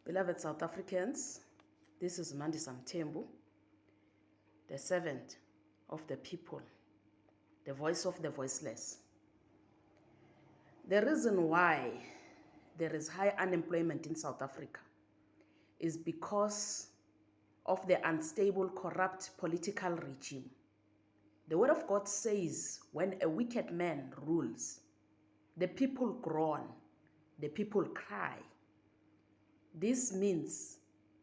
Beloved South Africans, this is Mandisa Mthembu, the servant of the people, the voice of the voiceless. The reason why there is high unemployment in South Africa is because of the unstable, corrupt political regime. The word of God says, when a wicked man rules, the people groan, the people cry. This means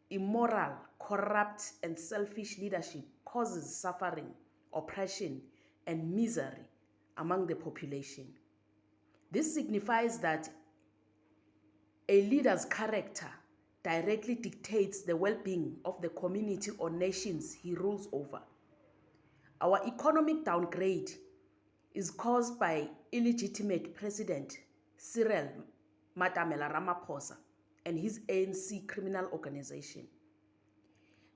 immoral, corrupt, and selfish leadership causes suffering, oppression, and misery among the population. This signifies that a leader's character directly dictates the well-being of the community or nations he rules over. Our economic downgrade is caused by illegitimate President Cyril Matamela Ramaphosa and his ANC criminal organization.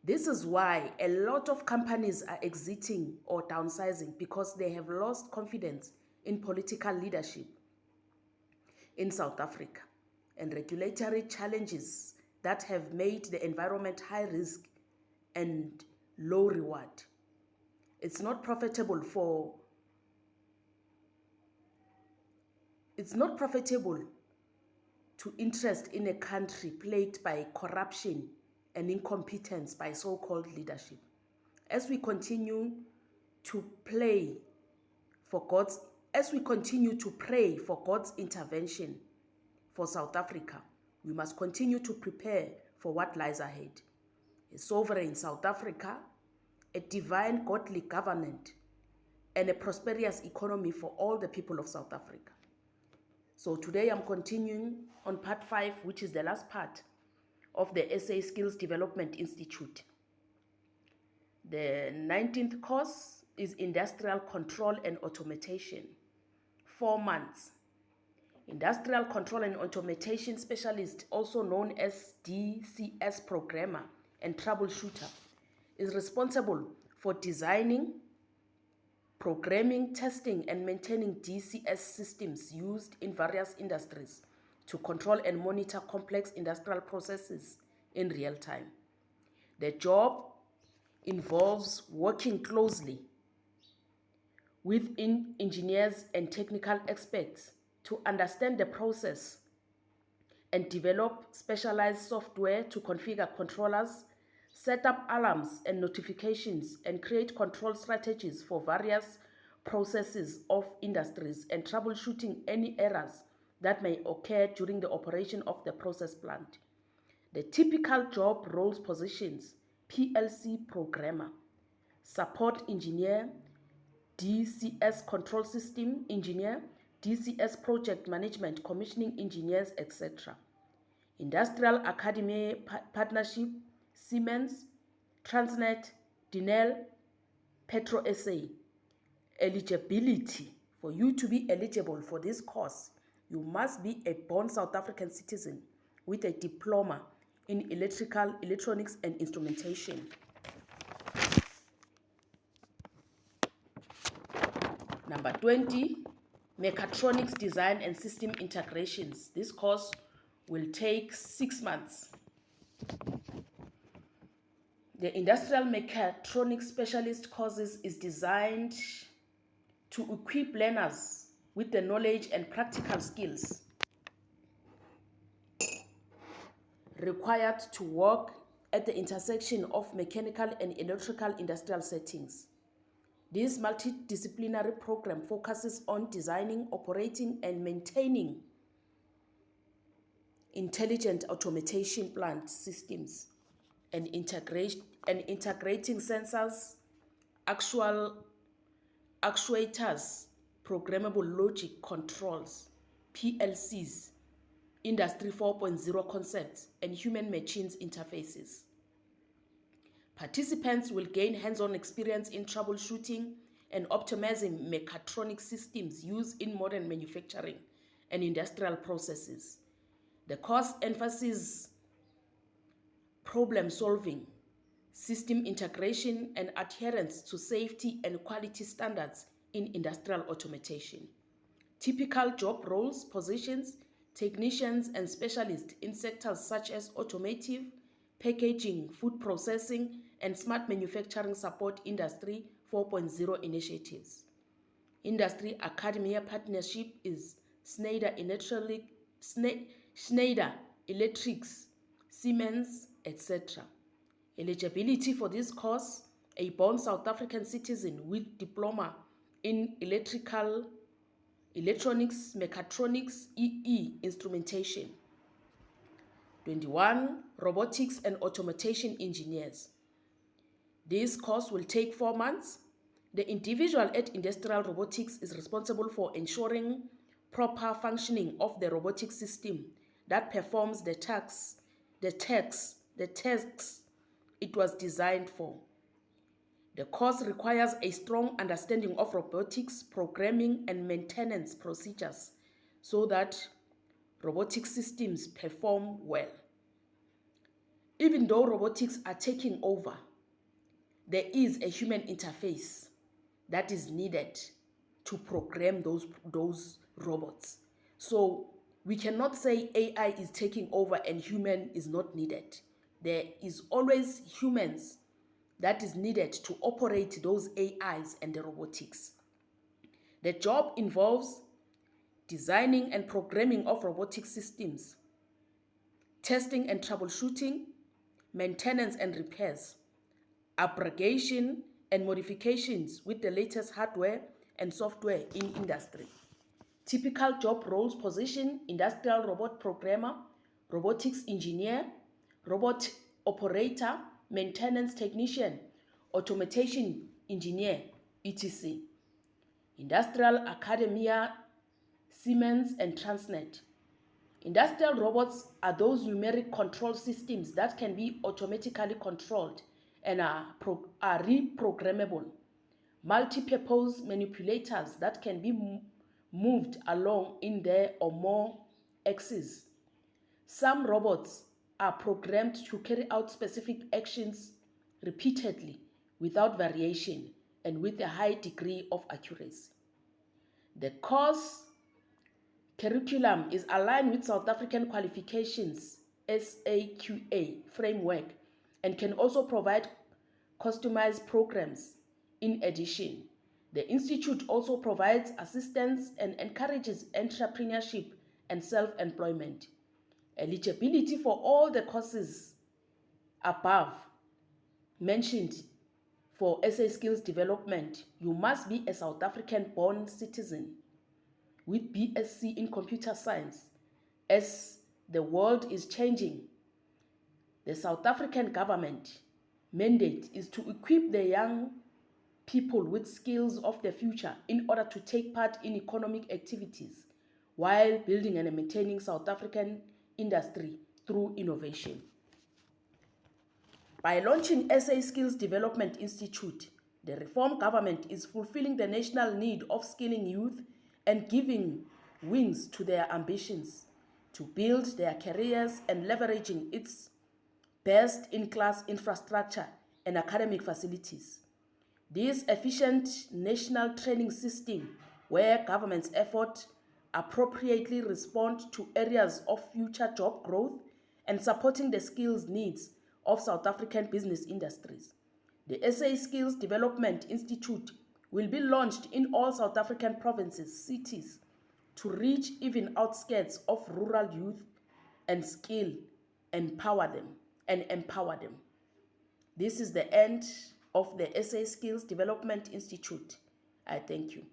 This is why a lot of companies are exiting or downsizing, because they have lost confidence in political leadership in South Africa and regulatory challenges that have made the environment high risk and low reward. It's not profitable to interest in a country plagued by corruption and incompetence by so-called leadership. As we continue to pray for God's intervention for South Africa, we must continue to prepare for what lies ahead. A sovereign South Africa, a divine godly government, and a prosperous economy for all the people of South Africa. So today I'm continuing on part 5, which is the last part of the SA Skills Development Institute. The 19th course is Industrial Control and Automation, 4 months. Industrial Control and Automation Specialist, also known as DCS Programmer and Troubleshooter, is responsible for designing, programming, testing, and maintaining DCS systems used in various industries to control and monitor complex industrial processes in real time. The job involves working closely with engineers and technical experts to understand the process and develop specialized software to configure controllers, set up alarms and notifications, and create control strategies for various processes of industries, and troubleshooting any errors that may occur during the operation of the process plant. The typical job roles positions: PLC programmer, support engineer, DCS control system engineer, DCS project management, commissioning engineers, etc. Industrial Academy Partnership, Siemens, Transnet, Denel, Petro SA. Eligibility: for you to be eligible for this course, you must be a born South African citizen with a diploma in electrical, electronics, and instrumentation. Number 20, Mechatronics Design and System Integrations. This course will take 6 months. The Industrial Mechatronics Specialist courses is designed to equip learners with the knowledge and practical skills required to work at the intersection of mechanical and electrical industrial settings. This multidisciplinary program focuses on designing, operating, and maintaining intelligent automation plant systems and integrating sensors, actuators, programmable logic controls, PLCs, Industry 4.0 concepts, and human-machines interfaces. Participants will gain hands-on experience in troubleshooting and optimizing mechatronic systems used in modern manufacturing and industrial processes. The course emphasizes problem-solving, system integration, and adherence to safety and quality standards in industrial automation. Typical job roles, positions: technicians, and specialists in sectors such as automotive, packaging, food processing, and smart manufacturing support Industry 4.0 initiatives. Industry Academia Partnership is Schneider Electrics, Siemens, etc. Eligibility for this course: a born South African citizen with diploma in electronics, mechatronics, EE, instrumentation. 21. Robotics and automation engineers. This course will take 4 months. The individual at Industrial Robotics is responsible for ensuring proper functioning of the robotic system that performs the tasks it was designed for. The course requires a strong understanding of robotics, programming, and maintenance procedures so that robotic systems perform well. Even though robotics are taking over, there is a human interface that is needed to program those robots. So we cannot say AI is taking over and human is not needed. There is always humans that is needed to operate those AIs and the robotics. The job involves designing and programming of robotic systems, testing and troubleshooting, maintenance and repairs, abrogation and modifications with the latest hardware and software in industry. Typical job roles position: industrial robot programmer, robotics engineer, robot operator, maintenance technician, automation engineer, etc. Industrial Academia, Siemens, and Transnet. Industrial robots are those numeric control systems that can be automatically controlled and are reprogrammable. Multi-purpose manipulators that can be moved along in there or more axes. Some robots are programmed to carry out specific actions repeatedly without variation and with a high degree of accuracy. The course curriculum is aligned with South African qualifications SAQA framework and can also provide customized programs. In addition, the institute also provides assistance and encourages entrepreneurship and self-employment. Eligibility for all the courses above mentioned for SA Skills Development: you must be a South African-born citizen with BSc in computer science. As the world is changing, the South African government mandate is to equip the young people with skills of the future in order to take part in economic activities while building and maintaining South African industry through innovation. By launching SA Skills Development Institute, the Reform government is fulfilling the national need of skilling youth and giving wings to their ambitions to build their careers and leveraging its best-in-class infrastructure and academic facilities. This efficient national training system, where government's efforts appropriately respond to areas of future job growth and supporting the skills needs of South African business industries. The SA Skills Development Institute will be launched in all South African provinces, cities, to reach even outskirts of rural youth and empower them. This is the end of the SA Skills Development Institute. I thank you.